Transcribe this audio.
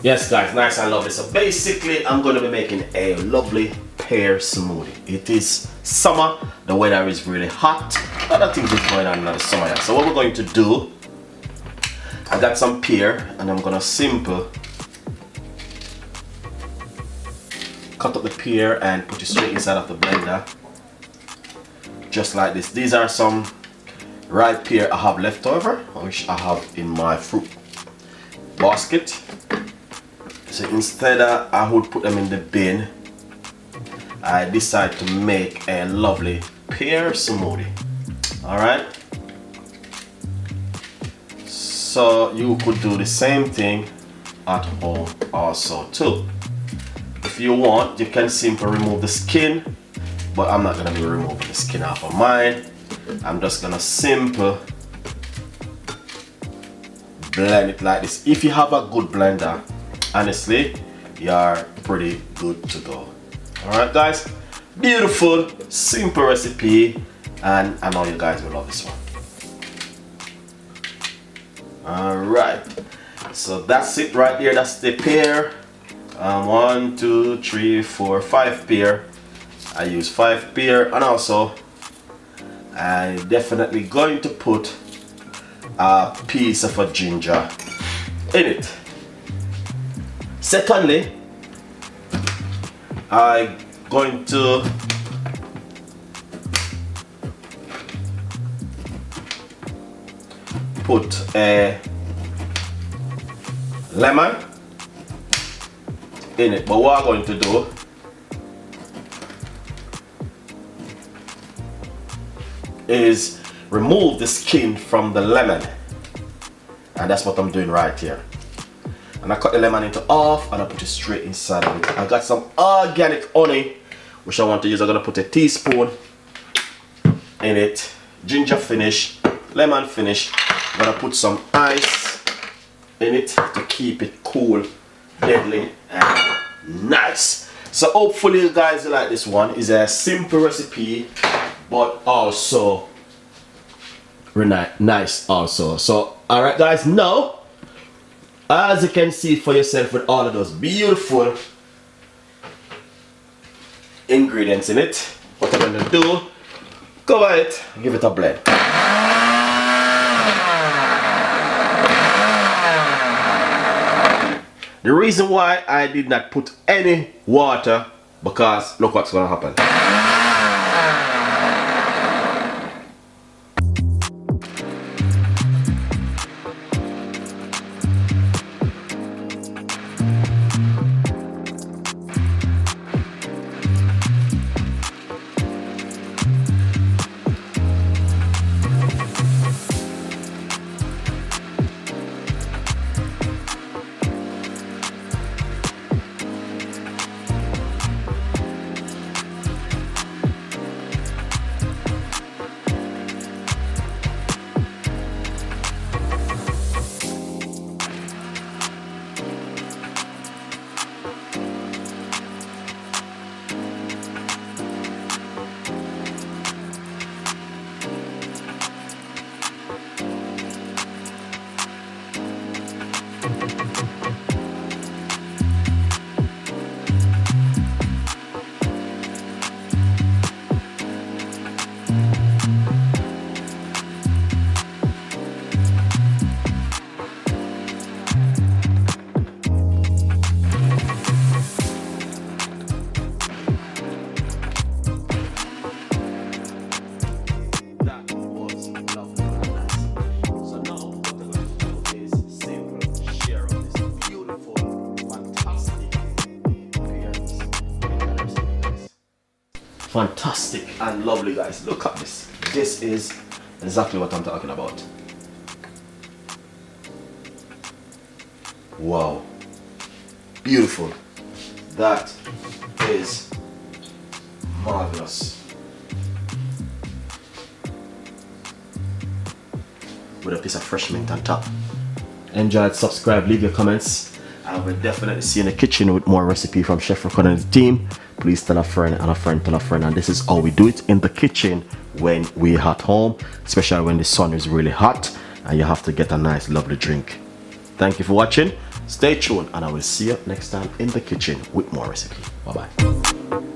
Yes guys, nice and lovely. So basically I'm going to be making a lovely pear smoothie. It is summer, the weather is really hot. Other things is going on in the summer here. So what we're going to do, I got some pear and I'm going to simple cut up the pear and put it straight inside of the blender. Just like this. These are some ripe pear I have left over, which I have in my fruit basket. So instead I would put them in the bin, I decided to make a lovely pear smoothie. Alright, so you could do the same thing at home also too. If you want, you can simply remove the skin, but I'm not going to be removing the skin off of mine. I'm just going to simply blend it like this. If you have a good blender, honestly, you're pretty good to go. Alright guys, beautiful, simple recipe, and I know you guys will love this one. Alright, so that's it right there. That's the pear. 1, 2, 3, 4, 5 pear. I use 5 pear, and also I definitely going to put a piece of a ginger in it. Secondly, I'm going to put a lemon in it, but what I'm going to do is remove the skin from the lemon, and that's what I'm doing right here. And I cut the lemon into half and I put it straight inside of it. I got some organic honey which I want to use. I'm gonna put a teaspoon in it. Ginger finish, lemon finish. I'm gonna put some ice in it to keep it cool, deadly, and nice. So hopefully you guys like this one. It's a simple recipe, but also nice also. So alright guys, now as you can see for yourself with all of those beautiful ingredients in it, what I'm going to do, cover it, give it a blend. The reason why I did not put any water, because look what's going to happen. Fantastic and lovely, guys. Look at this. This is exactly what I'm talking about. Wow, beautiful. That is marvelous. With a piece of fresh mint on top. Enjoy, subscribe, leave your comments. I will definitely see you in the kitchen with more recipe from Chef Ricardo and his team. Please tell a friend and a friend tell a friend. And this is how we do it in the kitchen when we're at home, especially when the sun is really hot. and you have to get a nice lovely drink. Thank you for watching. Stay tuned and I will see you next time in the kitchen with more recipe. Bye bye.